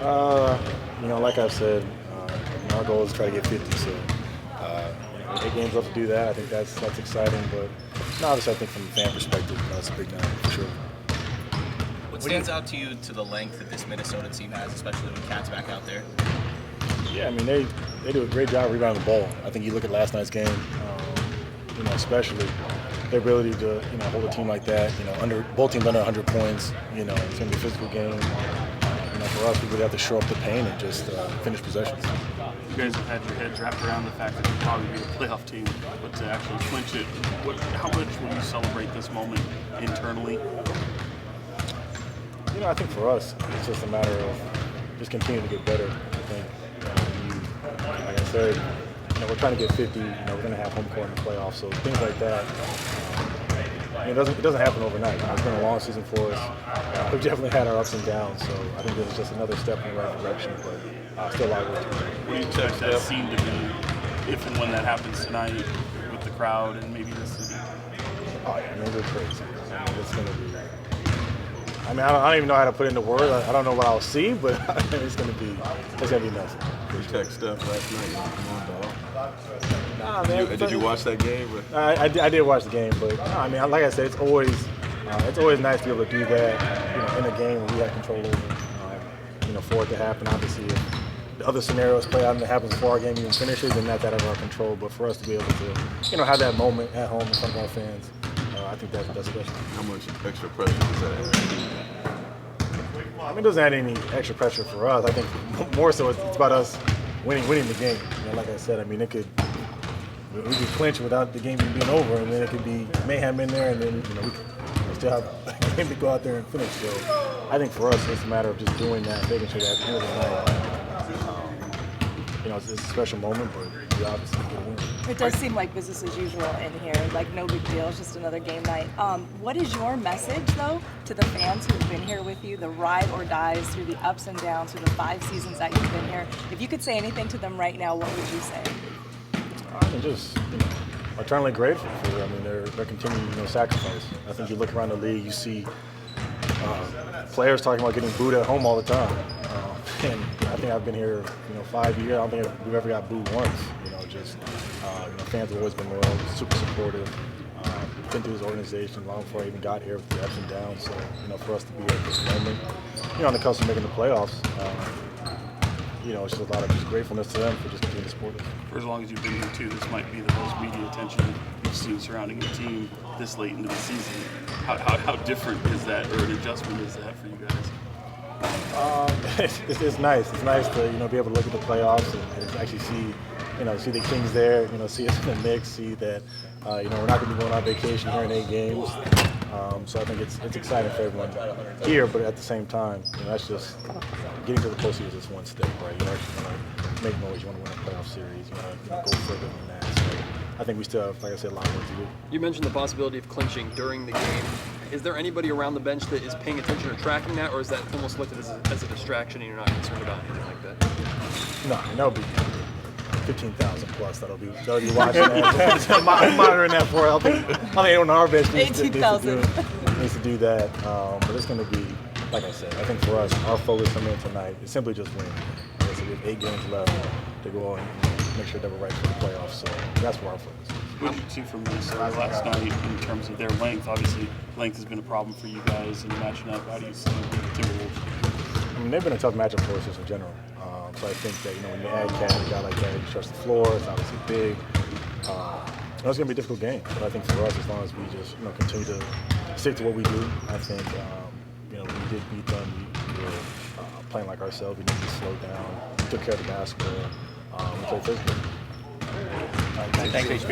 Like I've said, our goal is to try to get 50. So, 8 games left to do that. I think that's exciting. But obviously, I think from a fan perspective, it's a big night for sure. What stands out to you to the length that this Minnesota team has, especially when Cat's back out there? Yeah, I mean they do a great job rebounding the ball. I think you look at last night's game, especially their ability to hold a team like that. Both teams under 100 points. It's going to be a physical game. For us, we really have to shore up the pain and just finish possessions. You guys have had your heads wrapped around the fact that you'll probably be a playoff team, but to actually clinch it, how much will you celebrate this moment internally? I think for us, it's just a matter of just continuing to get better. I think, like I said, we're trying to get 50. We're going to have home court in the playoffs, so things like that. It doesn't happen overnight. It's been a long season for us. We've definitely had our ups and downs, so I think this is just another step in the right direction, but still a lot of work to do. What do you expect that scene to be if and when that happens tonight with the crowd and maybe the city? Oh, yeah, they're crazy. It's going to be. I don't even know how to put it into words. I don't know what I'll see, but it's going to be nuts. You text Steph last night. Come on, dog. Nah, man. Did you watch that game? I did watch the game, but like I said, it's always nice to be able to do that, in a game where we have control over. For it to happen, obviously, if the other scenarios play out and it happens before our game even finishes, then that's out of our control. But for us to be able to, have that moment at home in front of our fans, I think that's special. How much extra pressure does that add? It doesn't add any extra pressure for us. I think more so it's about us winning the game. Like I said, we could clinch without the game even being over, and then it could be mayhem in there, and then we still have a game to go out there and finish. So I think for us, it's a matter of just doing that, making sure that at the end of the night, it's a special moment, but we obviously get a win. It does seem like business as usual in here, like no big deal, it's just another game night. What is your message, though, to the fans who've been here with you, the ride or dies through the ups and downs, through the 5 seasons that you've been here? If you could say anything to them right now, what would you say? Just eternally grateful for their continuing sacrifice. I think you look around the league, you see players talking about getting booed at home all the time. And I think I've been here 5 years. I don't think we've ever got booed once. Fans have always been loyal, super supportive. Been through this organization long before I even got here with the ups and downs. So for us to be at this moment, on the cusp of making the playoffs. It's just a lot of just gratefulness to them for just continuing to support us. For as long as you've been here too, this might be the most media attention you've seen surrounding your team this late into the season. How different is that, or an adjustment is that for you guys? It's nice. It's nice to be able to look at the playoffs and actually see see the Kings there. See us in the mix. See that we're not going to be going on vacation here in 8 games. So I think it's exciting for everyone here, but at the same time, that's just getting to the postseason is one step, right? You actually want to make noise. You want to win a playoff series. You want to go further than that. So I think we still have, like I said, a lot of work to do. You mentioned the possibility of clinching during the game. Is there anybody around the bench that is paying attention or tracking that, or is that almost looked at as a distraction and you're not concerned about anything like that? No, that'll be 15,000 plus. That'll be watching that, monitoring that for. I think on our bench needs to do that. But it's going to be, like I said, I think for us, our focus coming in tonight is simply just win. So we have 8 games left to go and make sure that we're right for the playoffs. So that's where our focus is. What did you see from Minnesota last night in terms of their length? Obviously, length has been a problem for you guys in matching up. How do you see the Timberwolves? They've been a tough matchup for us just in general. So I think that when you add Cat, a guy like that, he stretches the floor. It's obviously big. It's going to be a difficult game. But I think for us, as long as we just continue to stick to what we do, I think we did beat them. We were playing like ourselves. We didn't slow down. We took care of the basketball. We played physical. Thanks, HB.